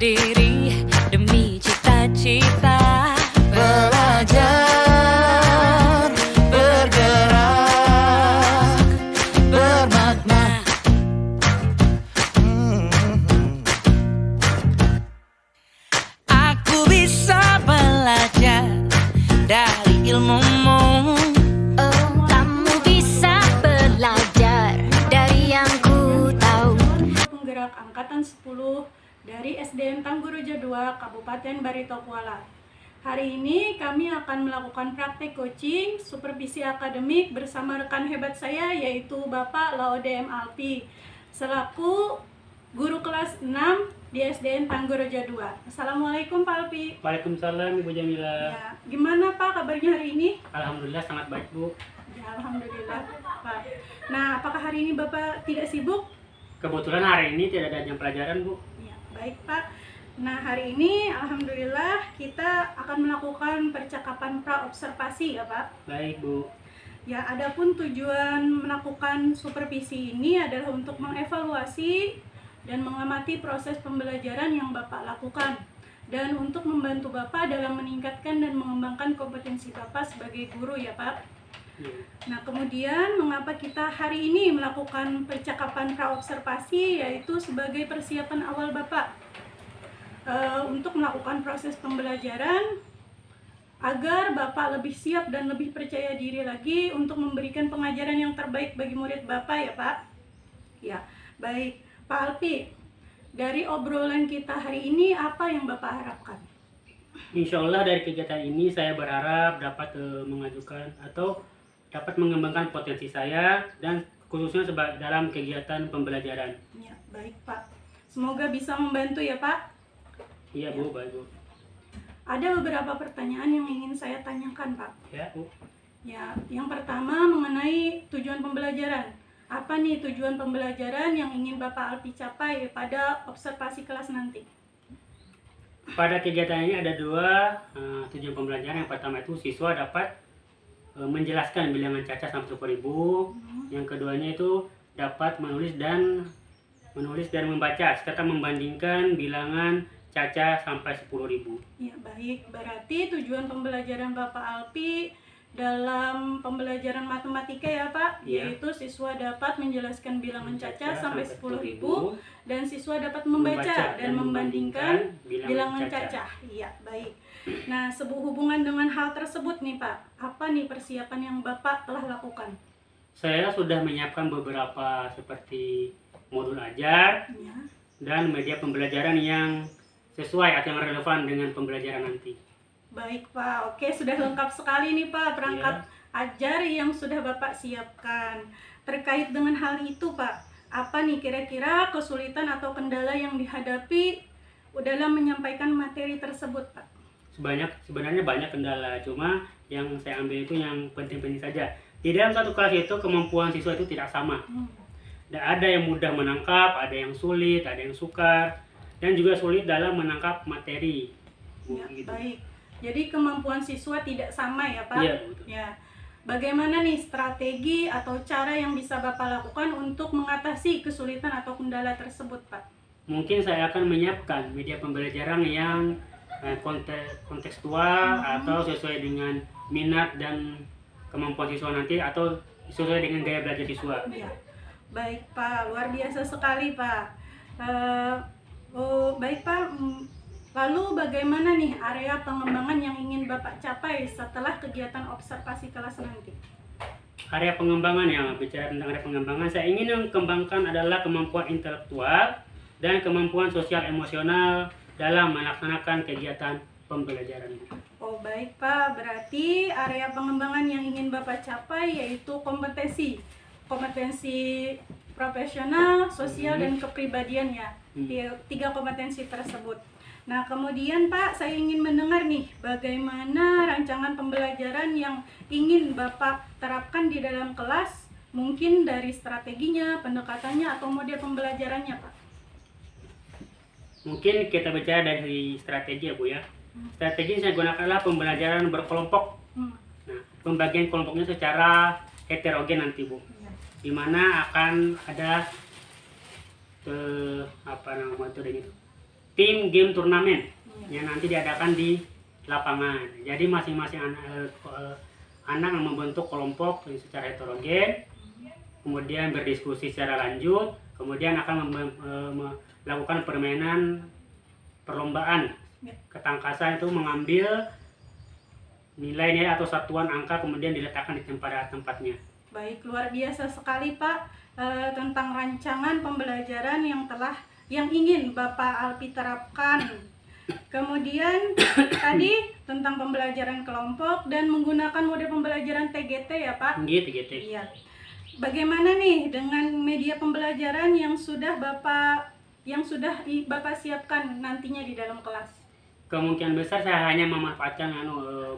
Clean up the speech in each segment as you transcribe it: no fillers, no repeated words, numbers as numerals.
diri demi cita-cita. Belajar, bergerak, bermakna. Aku bisa belajar dari ilmumu. Oh, kamu bisa belajar dari yang ku tahu. Penggerak Angkatan 10 dari SDN Tanggurojo 2, Kabupaten Barito Kuala. Hari ini kami akan melakukan praktek coaching supervisi akademik bersama rekan hebat saya, yaitu Bapak Laode M. Alpi selaku guru kelas 6 di SDN Tanggurojo 2. Assalamualaikum Pak Alpi. Waalaikumsalam Ibu Jamila. Ya, gimana Pak kabarnya hari ini? Alhamdulillah sangat baik Bu. Ya, alhamdulillah Pak. Nah, apakah hari ini Bapak tidak sibuk? Kebetulan hari ini tidak ada jam pelajaran Bu. Ya, baik Pak. Nah, hari ini alhamdulillah kita akan melakukan percakapan praobservasi ya Pak. Baik Bu. Ya, adapun tujuan melakukan supervisi ini adalah untuk mengevaluasi dan mengamati proses pembelajaran yang Bapak lakukan dan untuk membantu Bapak dalam meningkatkan dan mengembangkan kompetensi Bapak sebagai guru ya Pak. Ya. Nah, kemudian mengapa kita hari ini melakukan percakapan praobservasi, yaitu sebagai persiapan awal Bapak untuk melakukan proses pembelajaran agar Bapak lebih siap dan lebih percaya diri lagi untuk memberikan pengajaran yang terbaik bagi murid Bapak ya Pak. Ya, baik Pak Alpi, dari obrolan kita hari ini apa yang Bapak harapkan? Insya Allah dari kegiatan ini saya berharap dapat mengajukan atau dapat mengembangkan potensi saya dan khususnya dalam kegiatan pembelajaran. Ya, baik Pak. Semoga bisa membantu ya Pak. Iya Bu, baik Bu. Ada beberapa pertanyaan yang ingin saya tanyakan Pak. Ya Bu. Ya, yang pertama mengenai tujuan pembelajaran. Apa nih tujuan pembelajaran yang ingin Bapak Alpi capai pada observasi kelas nanti? Pada kegiatan ini ada dua tujuan pembelajaran. Yang pertama itu siswa dapat menjelaskan bilangan caca sampai 10.000. Yang keduanya itu dapat menulis dan membaca serta membandingkan bilangan caca sampai 10.000. Ya, baik. Berarti tujuan pembelajaran Bapak Alpi dalam pembelajaran matematika ya Pak, Ya. yaitu siswa dapat menjelaskan bilangan caca sampai 10.000 dan siswa dapat membaca dan membandingkan bilangan caca. Iya, baik. Nah, sehubungan dengan hal tersebut nih Pak, apa nih persiapan yang Bapak telah lakukan? Saya sudah menyiapkan beberapa seperti modul ajar Ya. dan media pembelajaran yang sesuai atau yang relevan dengan pembelajaran nanti. Baik Pak, oke, sudah lengkap sekali nih Pak perangkat ajar yang sudah Bapak siapkan. Terkait dengan hal itu Pak, apa nih kira-kira kesulitan atau kendala yang dihadapi dalam menyampaikan materi tersebut Pak? Sebenarnya banyak kendala, cuma yang saya ambil itu yang penting-penting saja. Di dalam satu kelas itu kemampuan siswa itu tidak sama. Ada yang mudah menangkap, ada yang sulit, ada yang sukar, dan juga sulit dalam menangkap materi. Ya, Gitu. baik. Jadi kemampuan siswa tidak sama ya Pak? Iya, betul. Ya. Bagaimana nih strategi atau cara yang bisa Bapak lakukan untuk mengatasi kesulitan atau kendala tersebut Pak? Mungkin saya akan menyiapkan media pembelajaran yang kontekstual atau sesuai dengan minat dan kemampuan siswa nanti atau sesuai dengan gaya belajar siswa. Ya. Baik Pak, luar biasa sekali Pak. Baik Pak, lalu bagaimana nih area pengembangan yang ingin Bapak capai setelah kegiatan observasi kelas nanti? Area pengembangan, yang bicara tentang area pengembangan, saya ingin mengembangkan adalah kemampuan intelektual dan kemampuan sosial emosional dalam melaksanakan kegiatan pembelajaran. Oh baik Pak, berarti area pengembangan yang ingin Bapak capai yaitu kompetensi profesional, sosial, dan kepribadian ya. 3 kompetensi tersebut. Nah, kemudian Pak, saya ingin mendengar nih bagaimana rancangan pembelajaran yang ingin Bapak terapkan di dalam kelas, mungkin dari strateginya, pendekatannya, atau model pembelajarannya Pak. Mungkin kita bicara dari strategi ya Bu ya. Strategi yang saya gunakan adalah pembelajaran berkelompok. Nah, pembagian kelompoknya secara heterogen nanti Bu. Di mana akan ada tim game turnamen yang nanti diadakan di lapangan. Jadi masing-masing anak membentuk kelompok secara heterogen, kemudian berdiskusi secara lanjut, kemudian akan melakukan permainan perlombaan ketangkasan, itu mengambil nilai-nilai atau satuan angka kemudian diletakkan di tempatnya. Baik, luar biasa sekali Pak tentang rancangan pembelajaran yang ingin Bapak Alpi terapkan. Kemudian tadi tentang pembelajaran kelompok dan menggunakan mode pembelajaran TGT ya Pak? TGT. Iya. Bagaimana nih dengan media pembelajaran yang sudah Bapak siapkan nantinya di dalam kelas? Kemungkinan besar saya hanya memanfaatkan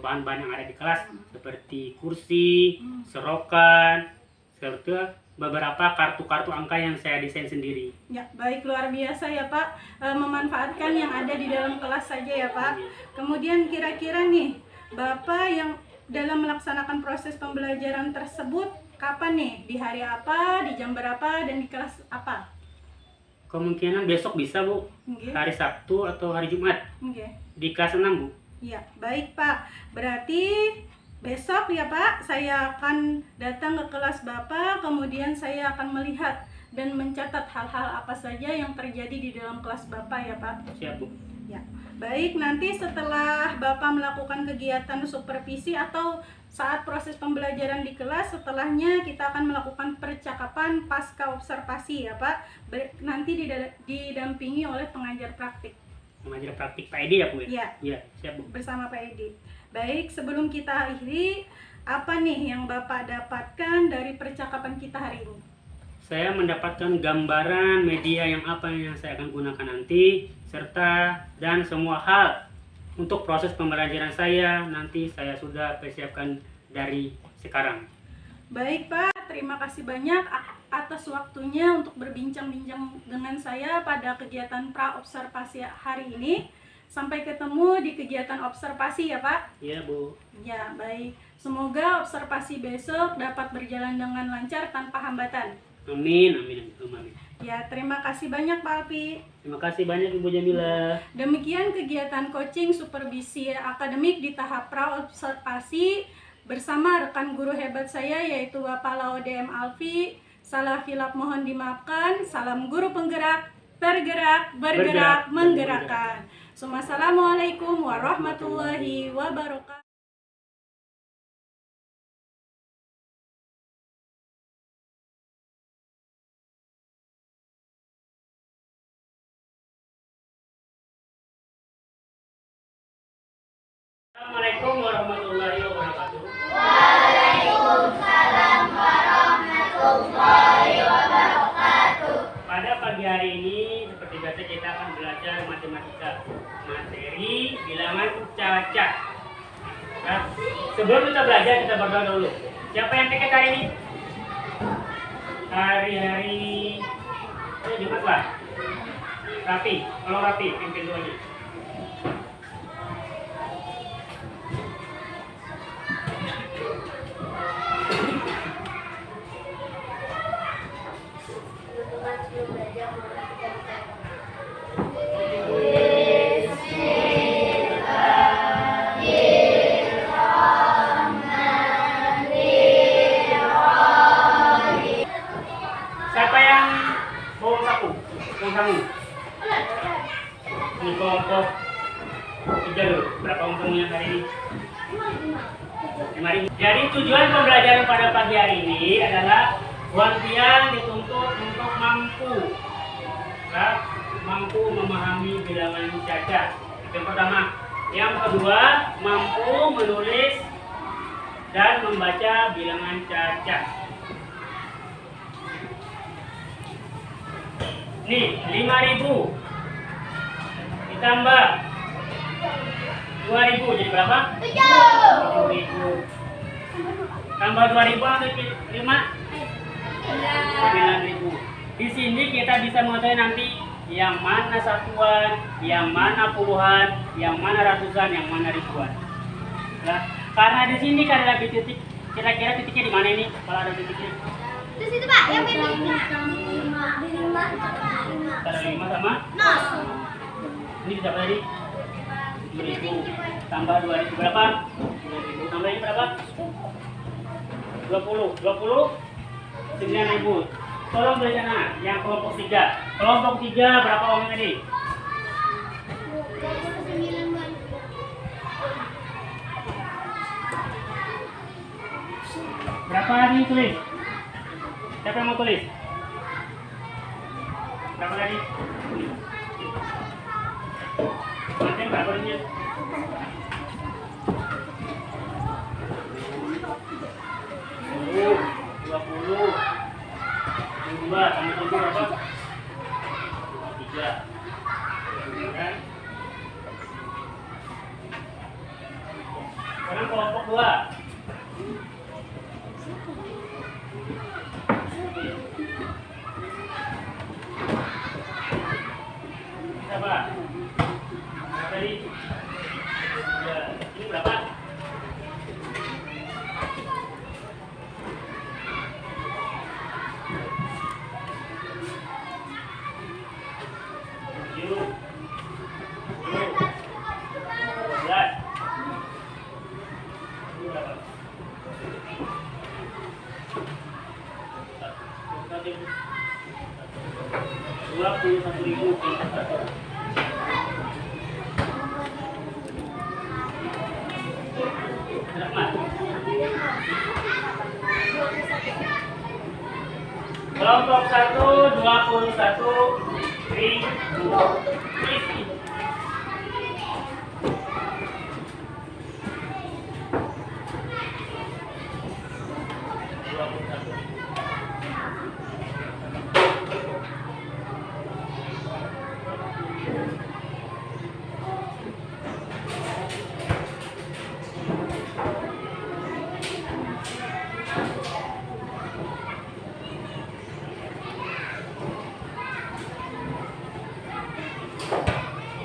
bahan-bahan yang ada di kelas seperti kursi, serokan, serta beberapa kartu-kartu angka yang saya desain sendiri. Ya, baik, luar biasa ya Pak, memanfaatkan yang ada di dalam kelas saja ya Pak. Kemudian kira-kira nih, Bapak yang dalam melaksanakan proses pembelajaran tersebut kapan nih? Di hari apa, di jam berapa, dan di kelas apa? Kemungkinan besok bisa Bu, hari Sabtu atau hari Jumat, di kelas 6 Bu. Iya, baik Pak, berarti besok ya Pak, saya akan datang ke kelas Bapak, kemudian saya akan melihat dan mencatat hal-hal apa saja yang terjadi di dalam kelas Bapak ya Pak. Siap Bu. Ya, baik, nanti setelah Bapak melakukan kegiatan supervisi atau saat proses pembelajaran di kelas, setelahnya kita akan melakukan percakapan pasca observasi ya Pak. Nanti didampingi oleh pengajar praktik. Pengajar praktik Pak Edi ya Bu? Iya. Iya, siap Bu. Bersama Pak Edi. Baik, sebelum kita akhiri, apa nih yang Bapak dapatkan dari percakapan kita hari ini? Saya mendapatkan gambaran media yang saya akan gunakan nanti, serta dan semua hal untuk proses pembelajaran saya nanti saya sudah persiapkan dari sekarang. Baik Pak, terima kasih banyak atas waktunya untuk berbincang-bincang dengan saya pada kegiatan pra-observasi hari ini. Sampai ketemu di kegiatan observasi ya Pak. Iya Bu. Ya, baik. Semoga observasi besok dapat berjalan dengan lancar tanpa hambatan. Amin, amin, amin. Ya, terima kasih banyak Pak Alpi. Terima kasih banyak Ibu Jamila. Demikian kegiatan coaching supervisi akademik di tahap pra-observasi bersama rekan guru hebat saya yaitu Bapak Laude M. Alfi. Salah hilap mohon dimaafkan. Salam guru penggerak, bergerak, bergerak, menggerakkan. Assalamualaikum warahmatullahi wabarakatuh. Assalamualaikum warahmatullahi wabarakatuh. Waalaikumsalam warahmatullahi wabarakatuh. Pada pagi hari ini seperti biasa kita akan belajar matematika, materi bilangan caca. Nah, sebelum kita belajar kita berdoa dulu. Siapa yang tiket hari ini? Hari-hari Jumat lah. Rapi, kalau Rapi pimpin doanya. Siapa yang bawa sapu? Uang kamu? Ini kelompok 3 dulu. Berapa uang kamu yang hari ini? 5.000. Jadi tujuan pembelajaran pada pagi hari ini adalah Wan Tian dituntut untuk mampu memahami bilangan caca. Yang pertama. Yang kedua, mampu menulis dan membaca bilangan caca. Nih, 5.000 ditambah 2.000 jadi berapa? 7.000. Tambah 2.000 ambil 5? 9.000. Di sini kita bisa mengetahui nanti yang mana satuan, yang mana puluhan, yang mana ratusan, yang mana ribuan. Nah, karena di sini kan ada titik, kira-kira titiknya di mana ini? Kalau ada titiknya? Di situ Pak, yang pilih 5. 5. Ada 5 sama? 0. Ini berapa tadi? 7.000 tambah 2.000 berapa? 2.000 tambah ini berapa? 20 9.000. Tolong berencana yang kelompok 3. Kelompok 3 berapa uangnya tadi? 29 Bang. Berapa tadi tulis? Siapa yang mau tulis? Berapa tadi? Nanti berapa ini? 20 2 tambah 7 berapa? 3. Sekarang kelompok 2. Berapa? Tadi? Ya, ini berapa? Kelompok 1 21.000.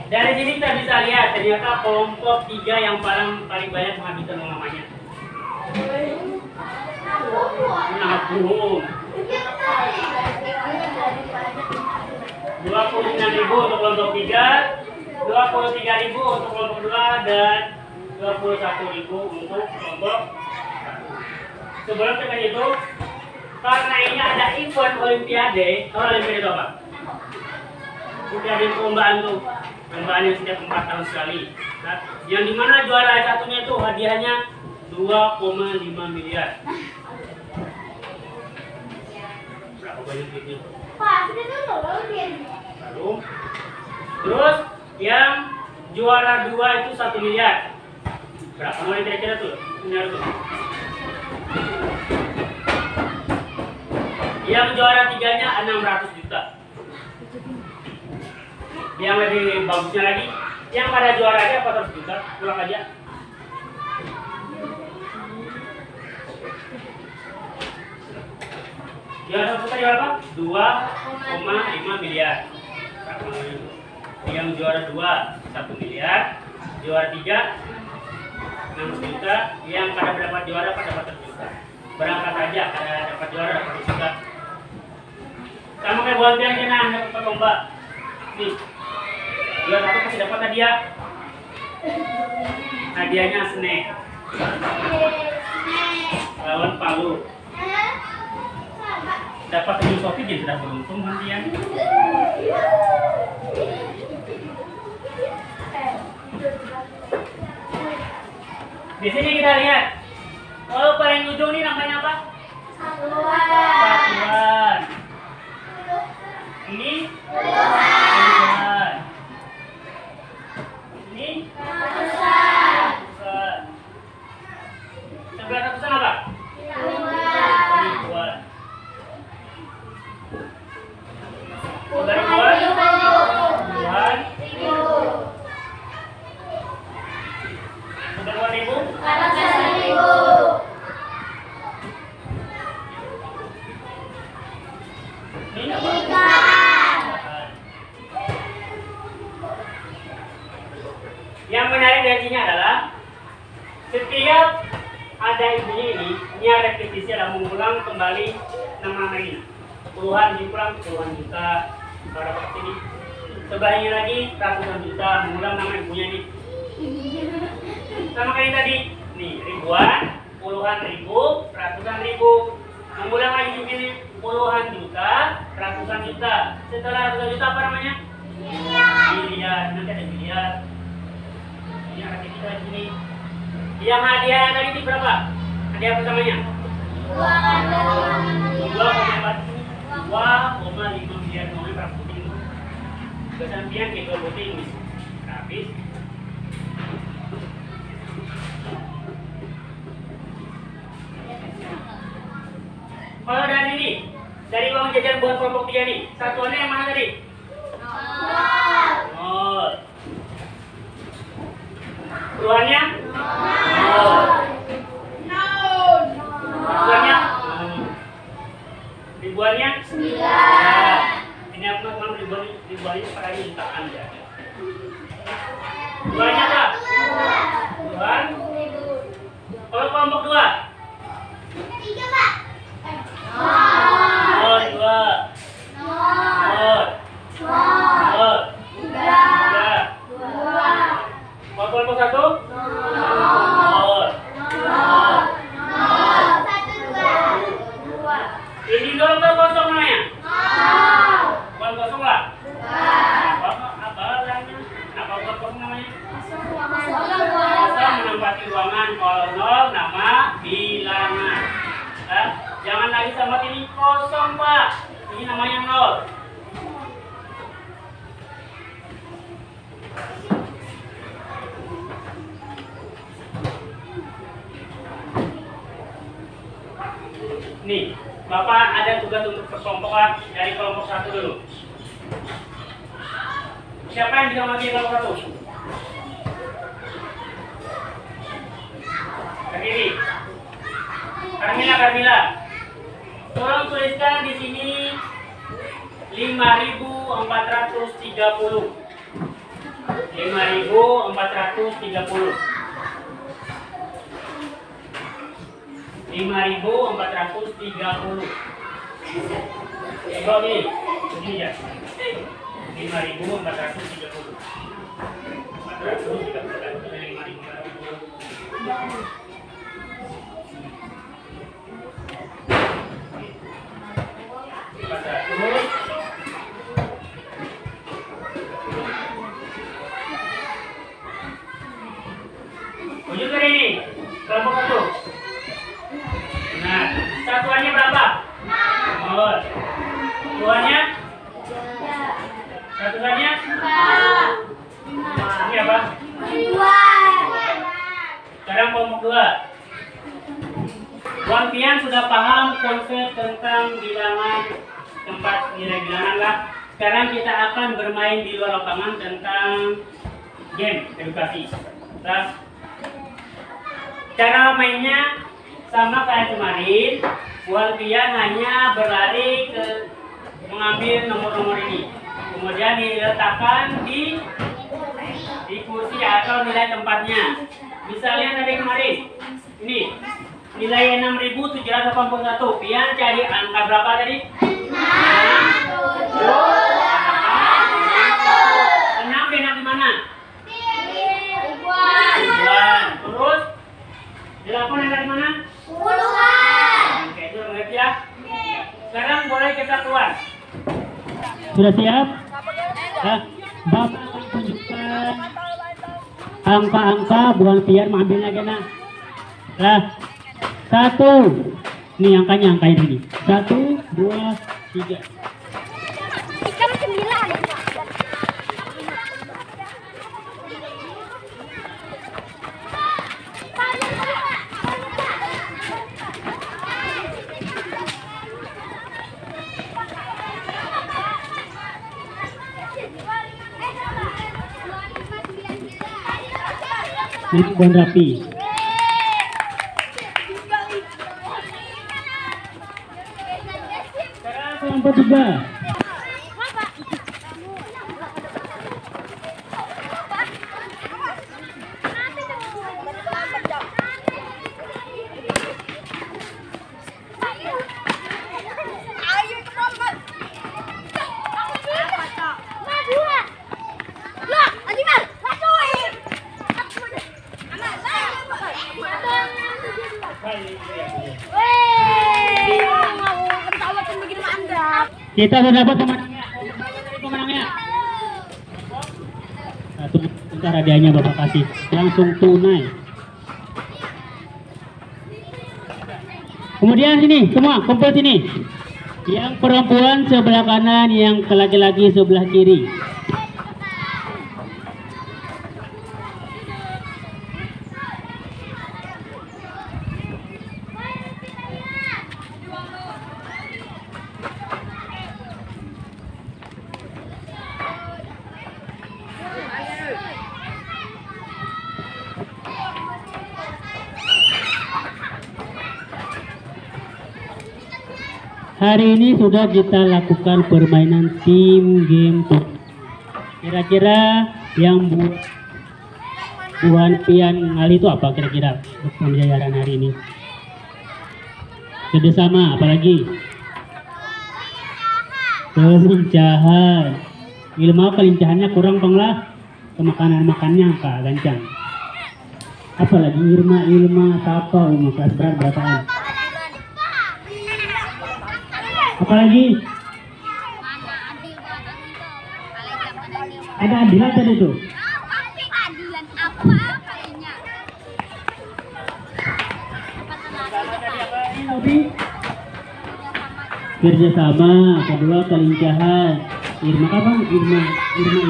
Dari sini kita bisa lihat ternyata kelompok 3 yang paling banyak menghabiskan uang mamanya. Nabung. 29.000 untuk kelompok 3, 23.000 untuk kelompok 2 dan 21.000 untuk kelompok 1. Sebelum kita itu, karena ini ada event Olimpiade, Olimpiade itu apa? Olimpiade perlombaan tuh. Perlombaan yang setiap 4 tahun sekali. Nah, yang dimana juara satunya itu hadiahnya 2,5 miliar. Berapa banyak duitnya? Pak, sudah dulu dia. Lalu, terus yang juara 2 itu 1 miliar. Berapa mulai kira-kira tuh? Miliar tuh. Yang juara 3-nya 600 juta. Yang lebih bagusnya lagi, yang pada juaranya 400 juta, pulang aja. Juara satu tadi berapa? 2,5 miliar. Yang juara 2 1 miliar, juara 3 6 juta, yang pada dapat juara pada dapat 1 juta. Berangkat aja, pada dapat juara dapat 1 juta. Sama kayak buat yang jenang dapat lomba. Nih. Juara 1 pasti dapat hadiah. Hadiahnya snack. Lawan Palu. Dapat tujuh Shopee dia sudah beruntung hadiah. Di sini kita lihat. Oh, paling ujung ini namanya apa? Satuan. Ini satuan. Ini ratusan. Sebelah ratusan apa? Ribuan. Sebelah ribuan. Sebelah ribu. Ini apa? Yang menarik dari sini adalah setiap ada ibunya ini repetisi adalah mengulang kembali nama-nama ini. Puluhan diulang, puluhan juta. Kalau dapat ini Sebelahnya lagi ratusan juta, mengulang nama ibunya nih. Sama kayak tadi, nih ribuan, puluhan ribu, ratusan ribu. Mengulang lagi juga nih, puluhan juta, ratusan juta. Setelah ratusan juta apa namanya? Miliar. Nanti ada miliar. Ini akan kita di sini. Yang hadiah tadi itu berapa? Hadiah pertamanya? 2,5 miliar nomor berapa? Kesampian ke 2 ini. Habis. Kalau dari ini, dari uang jajan buat kelompok 3 nih, satuannya yang mana tadi? Nol. Puluhannya? Nol. Ribuannya? Ribuannya? 9. Ini apa memang ribuannya pada jutaan ya. Puluhannya apa? Puluhan? Kalau kelompok 2? 3, Pak. Nol, 2. Nol. Nol. 3. Kalau kelompok 1? Nol. Ini nol atau kosong namanya? Bukan kosong lah. Apa namanya? Apa bukan kosong namanya? Kosong menempati ruangan. Kalau nol nama bilangan. Jangan lagi sama ini kosong, Pak. Ini namanya nol. Nih, Bapak ada tugas untuk perkelompokan dari kelompok 1 dulu. Siapa yang bisa mati kelompok 1? Berdiri. Carmila. Tolong tuliskan di sini 5.430. 5.430. 5.430. Coba nih, begini ya. 5.430. 5.430. Ujuk dari ini, kelompok 1. Nah, satuannya berapa? Nol. Puluhannya? Ratusannya? Ini apa? Sekarang kelompok 2. Wan Pian sudah paham konsep tentang bilangan, tempat nilai bilangan lah. Sekarang kita akan bermain di luar lapangan tentang game edukasi. Nah, cara mainnya sama kayak kemarin. Wan Pian hanya berlari ke mengambil nomor-nomor ini, kemudian diletakkan di kursi atau nilai tempatnya. Misalnya tadi kemarin, ini nilai 6.781. Pian cari angka berapa tadi? 6. 6 enak di mana? Ribuan. Terus 8 enak di mana? Oke, itu mengerti ya? Sekarang boleh kita keluar. Sudah siap? Nah, Bapak akan tunjukkan angka-angka bukan Pian mengambilnya gana. Nah, 1. Ini angkanya ini. 1, 2, 3. Ikan 9. Ini pohon rapi. Sekarang kelompok 3. Kita sudah dapat pemenangnya. Pemenangnya. Satu bentar hadiahnya Bapak kasih. Langsung tunai. Kemudian sini, semua kumpul sini. Yang perempuan sebelah kanan, yang laki-laki sebelah kiri. Hari ini sudah kita lakukan permainan tim game. Kira-kira yang buan pian ngali itu apa kira-kira pembelajaran hari ini? Kerjasama, apalagi? Kelincahan. Ilmu kelincahannya kurang penglah. Kemakanan-makannya Kak Gancang. Apalagi ilma apa umur kelas berapaan? Apalagi ada adilan tadi tuh. Adilan apa kayaknya? Kerjasama, kedua kelincahan. Irma apa? Irma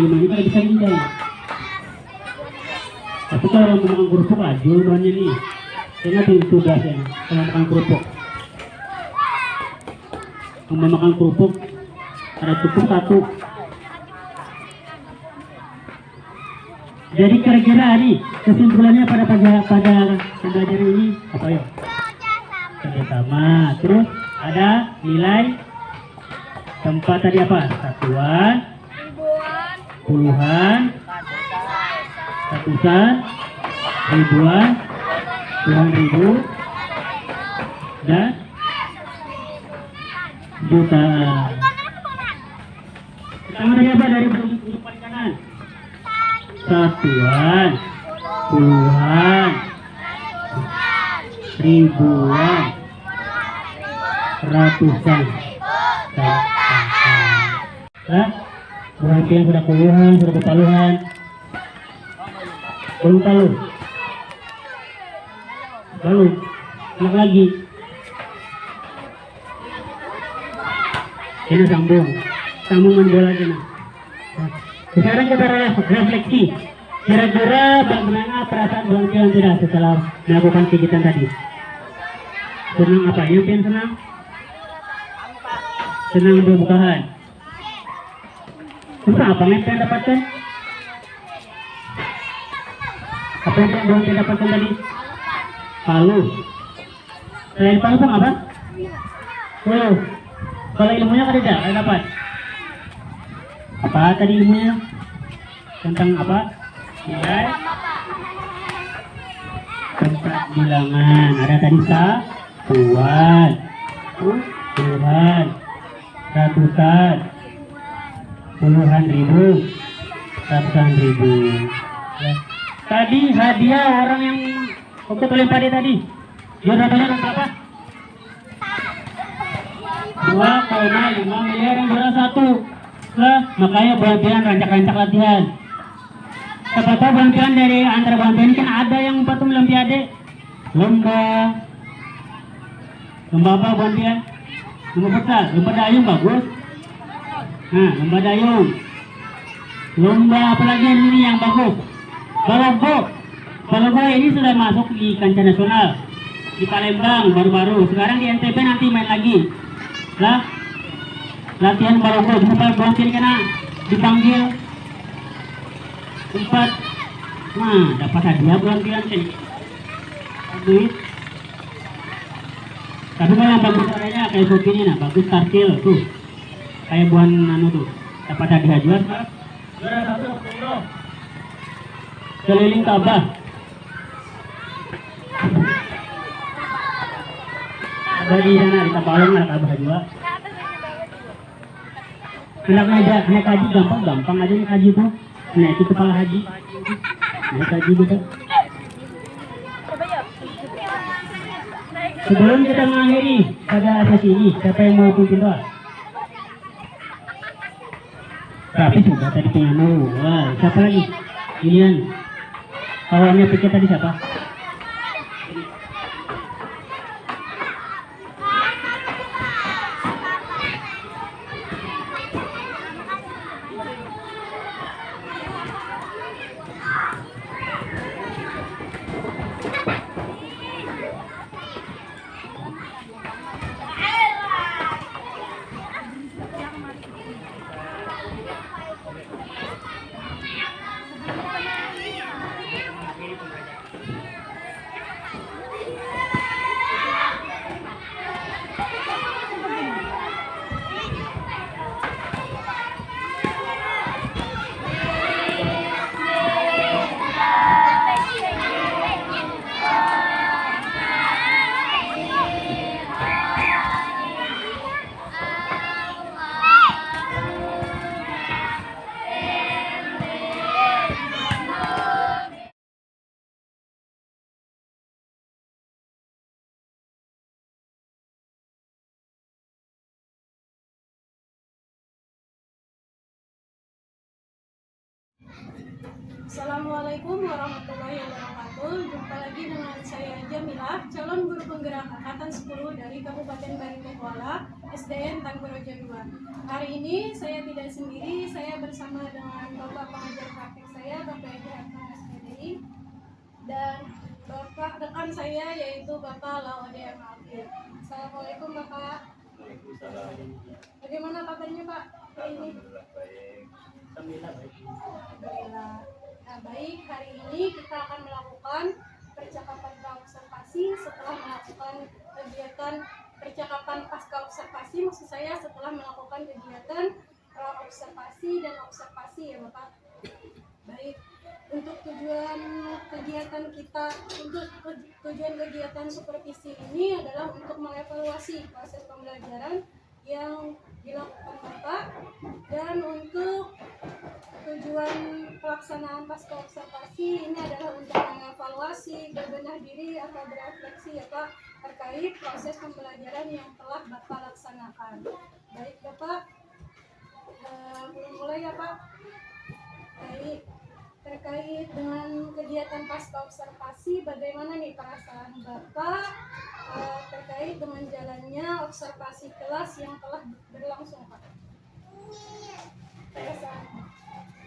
ini kan bisa lincah. Tapi kalau makan kerupuk aja bahannya nih. Kayaknya tim tugasnya kalau makan kerupuk. Makan kerupuk ada cukup satu. Jadi kira-kira nih kesimpulannya pada pembelajaran ini apa ya? Kerjasama. Terus ada nilai tempat tadi apa? Satuan, puluhan, ratusan, ribuan, puluhan ribu, dan jutaan. Pertama dari apa? Dari bentuk paling kanan. Satuan, puluhan, ribuan, ratusan, dan jutaan. Berarti yang sudah puluhan, sudah kepaluhan, belum palu, belum, enak lagi. Ini sambungan bola aja nah. Sekarang kita refleksi. Kira-kira bagaimana perasaan Bang tidak setelah melakukan kegiatan tadi? Senang apa? Yang pengen senang? Senang berbukaan. Terus apa yang pengen dapatkan? Apa yang pengen dapatkan tadi? Palu. Selain palu apa? Oh. Kalau ilmunya kan ada dapat. Apa tadi ilmunya? Tentang apa? Nilai tempat bilangan. Ada tadi satuan, puluhan, ratusan, puluhan ribu, ratusan ribu. Tadi hadiah orang yang untuk lempar tadi. Juara berapa? 2,5 miliar yang juara 1. Lah, makanya bulan-bulan rancak-rancak latihan. Siapa tahu bulan-bulan dari antara bulan-bulan kan ada yang patung olimpiade. Lomba apa bulan-bulan? Lomba futsal, lomba dayung bagus. Nah, lomba dayung. Lomba apa lagi ini yang bagus? Balogo. Balogo ini sudah masuk di kancah nasional. Di Palembang baru-baru. Sekarang di NTB nanti main lagi. Lah, latihan balogo sampai bulan kena dipanggil 4. Nah, dapat hadiah bulan ini. Duit. Tapi kalau yang bagus caranya kayak kopi ini, nah bagus tartil tuh. Kayak buan anu tuh. Dapat hadiah jual. Keliling Ka'bah. Ada di sana di Tabalong ada Ka'bah juga. Naik haji gampang aja naik haji tuh. Nah itu kepala haji. Naik haji gitu. Sebelum kita mengakhiri pada sesi ini, siapa yang mau pimpin doa? Tapi sudah tadi piano. Wah, siapa lagi? Inian. Kawannya pikir tadi siapa? Assalamualaikum warahmatullahi wabarakatuh. Jumpa lagi dengan saya Jamilah, calon guru penggerak angkatan 10 dari Kabupaten Baritokuala, SDN Tanggurojo 2. Hari ini saya tidak sendiri, saya bersama dengan Bapak pengajar praktik saya, Bapak Edi Hartono SPDI, dan Bapak rekan saya yaitu Bapak Laode Amalfi. Assalamualaikum Bapak. Bagaimana kabarnya Pak hari ini? Alhamdulillah. Nah, baik, hari ini kita akan melakukan percakapan praobservasi setelah melakukan kegiatan percakapan pasca observasi, maksud saya setelah melakukan kegiatan praobservasi dan observasi ya Bapak. Baik, untuk tujuan kegiatan supervisi ini adalah untuk mengevaluasi proses pembelajaran yang dilakukan Bapak, dan untuk tujuan pelaksanaan pasca observasi ini adalah untuk mengevaluasi, berbenah diri atau berefleksi ya Pak terkait proses pembelajaran yang telah Bapak laksanakan. Baik Bapak, mulai ya Pak. Baik, terkait dengan kegiatan pasca observasi, bagaimana nih perasaan Bapak terkait dengan jalannya observasi kelas yang telah berlangsung Pak?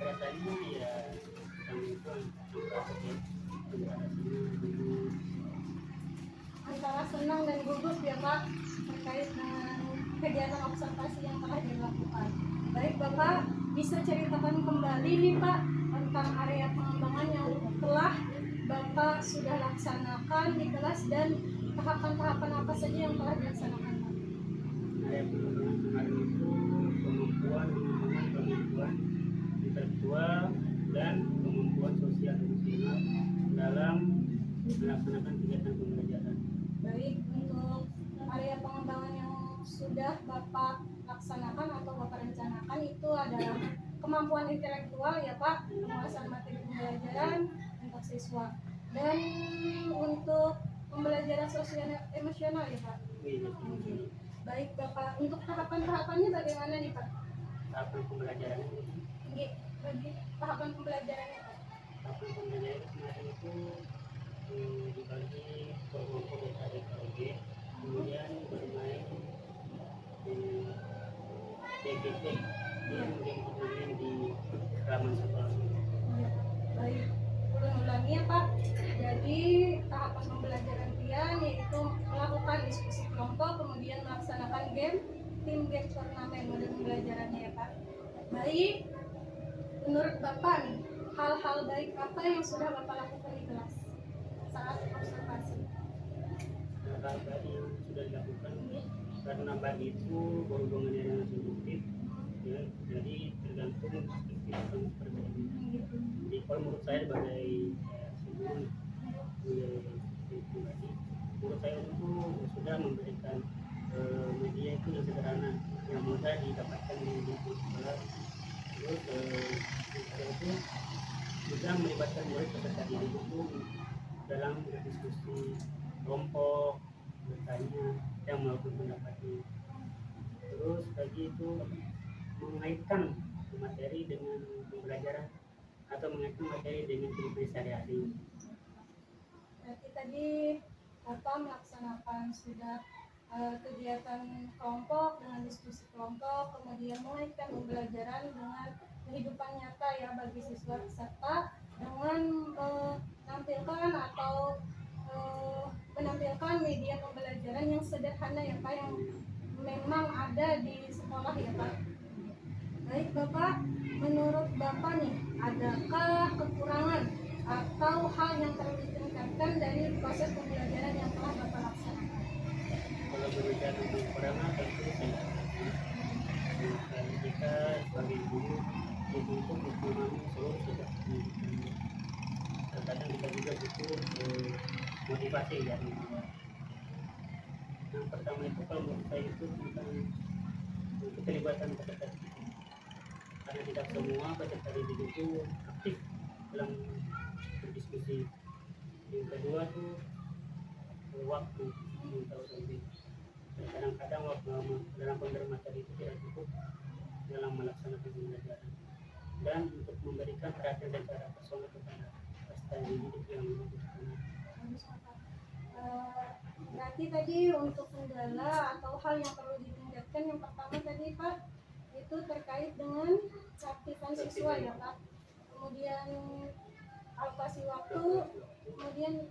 Perasaannya ya antara senang dan gugup ya Pak terkait dengan kegiatan observasi yang telah dilakukan. Baik Bapak, bisa ceritakan kembali nih Pak tentang area pengembangan yang telah Bapak sudah laksanakan di kelas dan tahapan-tahapan apa saja yang telah dilaksanakan Pak? Area pengembangan kemarin itu kemampuan intelektual dan kemampuan sosial emosional dalam melaksanakan kegiatan pembelajaran. Baik, untuk area pengembangan yang sudah Bapak laksanakan atau Bapak rencanakan itu adalah kemampuan intelektual ya Pak, penguasaan materi pembelajaran untuk siswa, dan untuk pembelajaran sosial emosional ya Pak. Baik Bapak, untuk tahapan-tahapannya bagaimana nih Pak? Tahapan pembelajaran Bagi tahapan pembelajarannya Pak. tahapan pembelajaran kemarin itu dibagi kelompok KOG, kemudian bermain DGT yang kemudian di halaman sekolah. Ya, baik. Ulangi ya Pak. Jadi tahapan pembelajaran Pian yaitu melakukan diskusi kelompok, kemudian melaksanakan game, tim game turnamen model pembelajarannya ya Pak. Baik. Menurut Bapak nih, hal-hal baik apa yang sudah Bapak lakukan di kelas saat observasi? Hal baik yang sudah dilakukan karena baik itu berhubungannya dengan subjektif, ya, jadi tergantung perspektif yang berbeda. Jadi kalau menurut saya sebagai sebelum pribadi, menurut saya itu sudah memberikan media itu yang sederhana, yang mudah didapatkan di sekolah. Terus itu juga melibatkan murid peserta didik itu dalam diskusi kelompok, bertanya, yang melakukan pendapatnya. Terus lagi itu mengaitkan materi dengan pembelajaran atau mengaitkan materi dengan kehidupan sehari-hari. Berarti tadi Bapak melaksanakan sudah kegiatan kelompok dengan diskusi kelompok, kemudian mengaitkan pembelajaran dengan kehidupan nyata ya bagi siswa, serta dengan menampilkan atau menampilkan media pembelajaran yang sederhana ya Pak, yang memang ada di sekolah ya Pak. Baik Bapak, menurut Bapak nih, adakah kekurangan atau hal yang perlu ditingkatkan dari proses pembelajaran yang telah Bapak laksanakan? Kalau berbicara tentang kekurangan, tentu saya kita sebagai guru itu memahami seluruh sejak pendidikan. Terkadang kita juga butuh motivasi dari guru. Yang pertama itu kalau menurut saya itu tentang keterlibatan peserta didik. Karena tidak semua peserta didik itu aktif dalam berdiskusi. Yang kedua tuh waktu yang tahu sendiri. Kadang-kadang waktu dalam pemberian materi itu tidak cukup dalam melaksanakan pembelajaran, dan untuk memberikan perhatian secara personal kepada peserta didik yang membutuhkan. Berarti tadi untuk kendala atau hal yang perlu ditingkatkan, yang pertama tadi Pak itu terkait dengan keaktifan siswa ya Pak, kemudian alokasi waktu, kemudian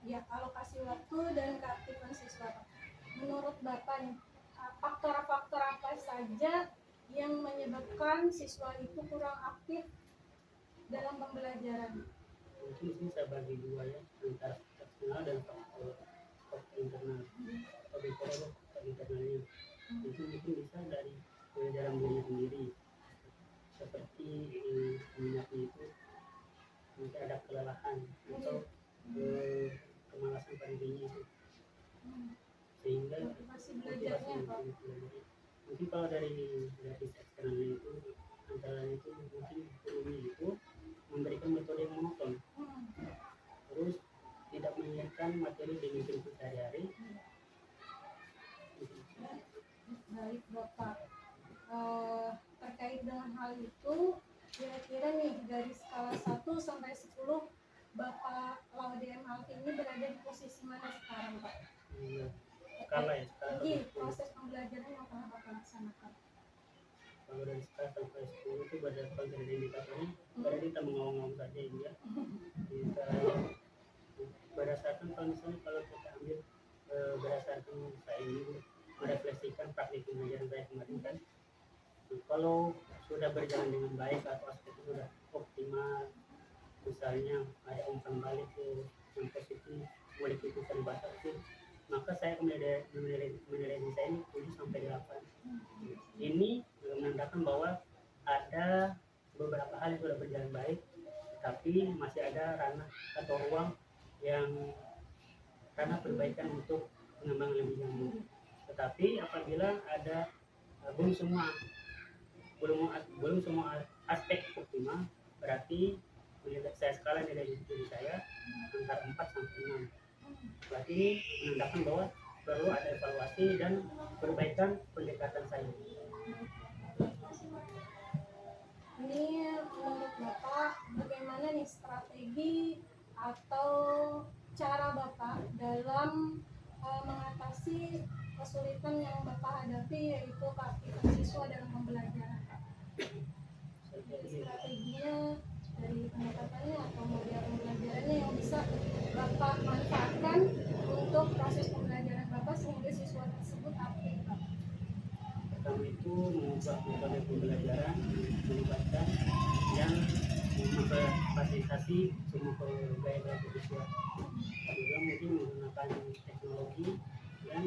ya alokasi waktu dan keaktifan siswa Pak. Menurut Bapak nih, faktor-faktor apa saja yang menyebabkan siswa itu kurang aktif dalam pembelajaran? Mungkin sini saya bagi dua ya, antara eksternal dan faktor internal. Kalau bicara faktor internalnya, itu mungkin bisa dari dalam diri sendiri, seperti minatnya itu mungkin ada kelelahan atau kemalasan pada dirinya itu, sehingga Motivasi belajarnya Pak. mungkin kalau dari eksternalnya itu antara itu mungkin gurunya itu memberikan metode yang monoton, terus tidak mengingatkan materi dengan kehidupan sehari-hari. Baik Bapak, terkait dengan hal itu, kira-kira nih dari skala 1 sampai 10 Bapak Laude M. Alfi ini berada di posisi mana sekarang Pak? Iya, skala ya, skala Di 10. proses pembelajaran yang telah Bapak laksanakan. Kalau dari skala sampai 10 itu berdasarkan dari indikatornya, berarti kita mengawang-awang saja ya. Kita berdasarkan kalau misalnya kalau kita ambil berdasarkan saya ini merefleksikan praktik pembelajaran saya kemarin kan, kalau sudah berjalan dengan baik atau aspek itu sudah optimal, misalnya ada umpan balik yang positif, boleh keputusan bahasa itu, maka saya menilai diri saya ini 7 sampai 8. Ini menandakan bahwa ada beberapa hal yang sudah berjalan baik, tapi masih ada ranah atau ruang yang ranah perbaikan untuk pengembangan lebih lanjut. Tetapi apabila ada belum semua aspek optimal, berarti saya skala nilai diri saya antara 4 sampai 6. Berarti menandakan bahwa perlu ada evaluasi dan perbaikan pendekatan saya. Ini menurut Bapak bagaimana nih strategi atau cara Bapak dalam mengatasi kesulitan yang Bapak hadapi, yaitu keaktifan siswa dalam pembelajaran? Strateginya dari pendekatannya atau model pembelajarannya yang bisa Bapak manfaatkan untuk proses pembelajaran Bapak sehingga siswa tersebut aktif Pak. Pertama itu mengubah metode pembelajaran, melibatkan yang memfasilitasi semua gaya-gaya siswa. Juga mungkin menggunakan teknologi dan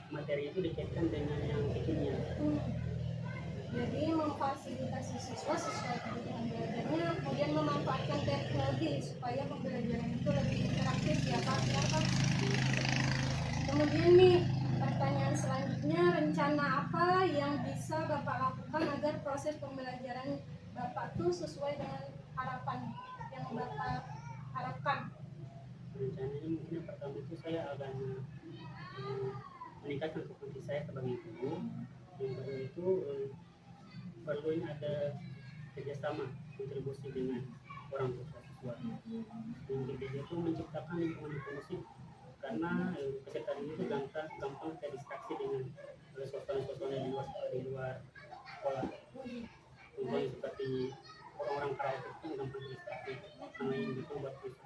materi itu dikaitkan dengan yang kekinian. Jadi memfasilitasi siswa sesuai kebutuhan belajarnya, kemudian memanfaatkan teknologi supaya pembelajaran itu lebih interaktif ya Pak. Ya, Pak. Kemudian nih pertanyaan selanjutnya, rencana apa yang bisa Bapak lakukan agar proses pembelajaran Bapak tuh sesuai dengan harapan yang Bapak harapkan? Rencananya mungkin yang pertama itu saya akan meningkatkan kompetensi saya sebagai guru, Yang kedua itu perlu ada kerjasama kontribusi dengan orang tua siswa. Yang ketiga itu menciptakan lingkungan kondusif karena peserta didik itu gampang terdistraksi dengan suasana-suasana di luar sekolah. Contohnya seperti orang-orang karaoke itu gampang terdistraksi karena yang itu buat bisa.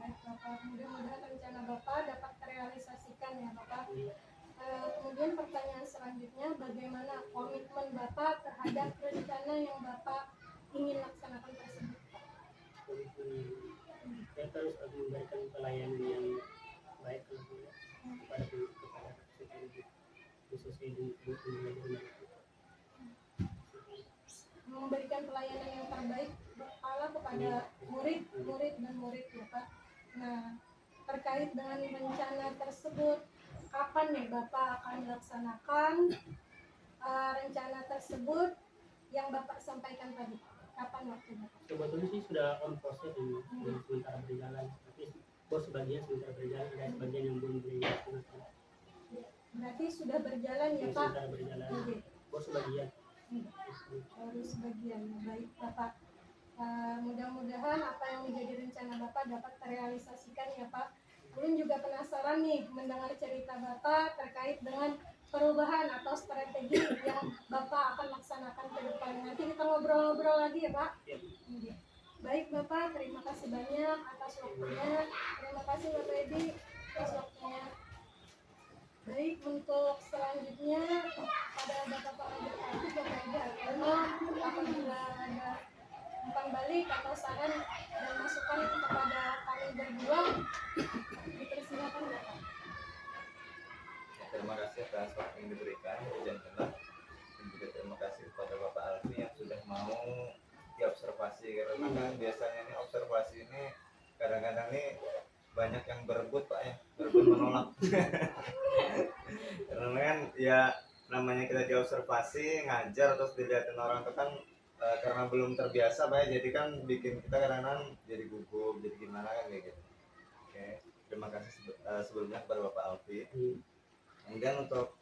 Baik Bapak, mudah-mudahan rencana Bapak dapat terrealisasikan ya Bapak. Kemudian pertanyaan selanjutnya, bagaimana komitmen Bapak terhadap rencana yang Bapak ingin laksanakan tersebut? Saya terus memberikan pelayanan yang baik kepada peserta didik, khususnya di pembelajaran. Memberikan pelayanan yang terbaik kepada murid dan murid Bapak. Nah, terkait dengan rencana tersebut, kapan nih Bapak akan melaksanakan rencana tersebut yang Bapak sampaikan tadi? Kapan waktunya? Sebetulnya sih sudah on proses ini, sementara berjalan, tapi sebagian sementara berjalan, ada sebagian yang belum dilaksanakan. Berarti sudah berjalan ya Pak? Sementara berjalan, Oke. sebagian. Baru sebagian. Baik Bapak. Mudah-mudahan apa yang menjadi rencana Bapak dapat terrealisasikan ya Pak. Ulun juga penasaran nih mendengar cerita Bapak terkait dengan perubahan atau strategi yang Bapak akan laksanakan ke depan. Nanti kita ngobrol-ngobrol lagi ya Pak. Oke. Baik Bapak, terima kasih banyak atas waktunya. Terima kasih Bapak Edi atas waktunya. Baik, untuk selanjutnya pada Bapak Edi, Bapak Edi apabila ada umpan balik atau saran dan masukan kepada kami berdua, dipersilakan Bapak. Terima kasih atas waktu yang diberikan dan juga terima kasih kepada Bapak Alfi yang sudah mau diobservasi, karena kan biasanya nih observasi ini kadang-kadang nih banyak yang berebut Pak ya, berebut menolak. Karena kan ya namanya kita diobservasi, ngajar terus dilihatin orang itu kan karena belum terbiasa Pak ya, jadi kan bikin kita kadang-kadang jadi gugup, jadi gimana kan kayak gitu. Oke, terima kasih sebelumnya kepada Bapak Alfi. Kemudian untuk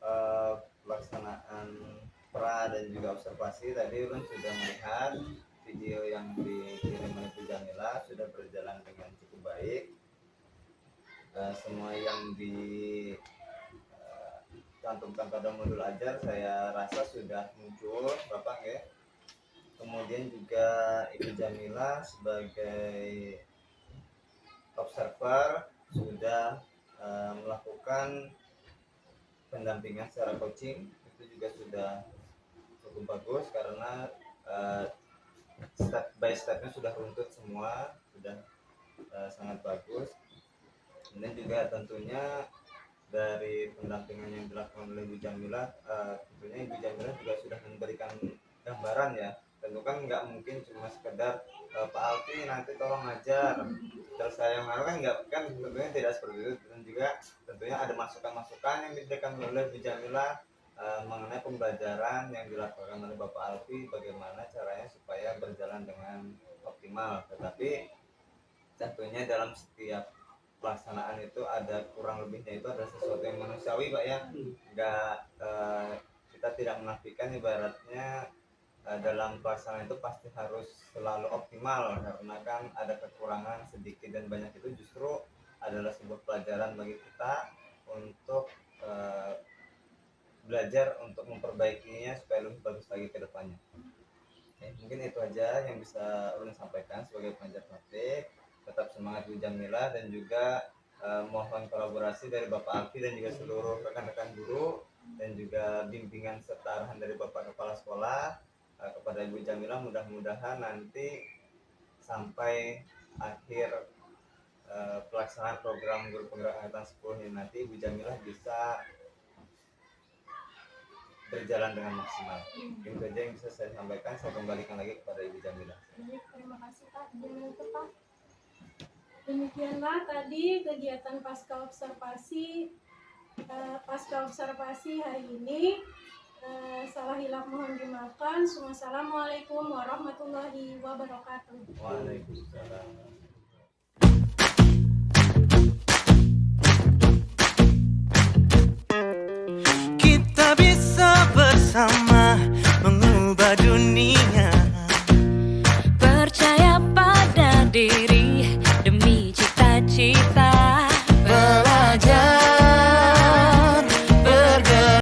pelaksanaan pra dan juga observasi tadi Ulun sudah melihat video yang dikirim oleh Bu Jamila sudah berjalan dengan cukup baik. Semua yang dicantumkan pada modul ajar saya rasa sudah muncul Bapak ya. Kemudian juga Ibu Jamila sebagai observer sudah melakukan pendampingan secara coaching, itu juga sudah cukup bagus karena step by stepnya sudah runtut semua, sudah sangat bagus. Kemudian juga tentunya dari pendampingan yang dilakukan oleh Ibu Jamila, tentunya Ibu Jamila juga sudah memberikan gambaran ya. Tentu kan nggak mungkin cuma sekedar Pak Alfi nanti tolong ngajar terus saya mau kan nggak, kan tentunya tidak seperti itu. Dan juga tentunya ada masukan-masukan yang diberikan oleh Bu Jamila mengenai pembelajaran yang dilakukan oleh Bapak Alfi, bagaimana caranya supaya berjalan dengan optimal. Tetapi tentunya dalam setiap pelaksanaan itu ada kurang lebihnya, itu ada sesuatu yang manusiawi Pak ya. Nggak kita tidak menafikan ibaratnya dalam pelaksanaan itu pasti harus selalu optimal, karena kan ada kekurangan sedikit dan banyak, itu justru adalah sebuah pelajaran bagi kita untuk belajar untuk memperbaikinya supaya lebih bagus lagi ke depannya. Mungkin itu aja yang bisa Ulun sampaikan sebagai pengajar praktik. Tetap semangat Bu Jamila dan juga mohon kolaborasi dari Bapak Alfi dan juga seluruh rekan-rekan guru dan juga bimbingan serta arahan dari Bapak Kepala Sekolah kepada Ibu Jamila. Mudah-mudahan nanti sampai akhir pelaksanaan program guru penggerak angkatan 10 ini nanti Ibu Jamila bisa berjalan dengan maksimal. Itu aja yang bisa saya sampaikan. Saya kembalikan lagi kepada Ibu Jamila. Baik, terima kasih Pak. Pak. Demikianlah tadi kegiatan pasca observasi hari ini. Salah hilaf mohon dimaafkan. Assalamualaikum warahmatullahi wabarakatuh. Waalaikumsalam.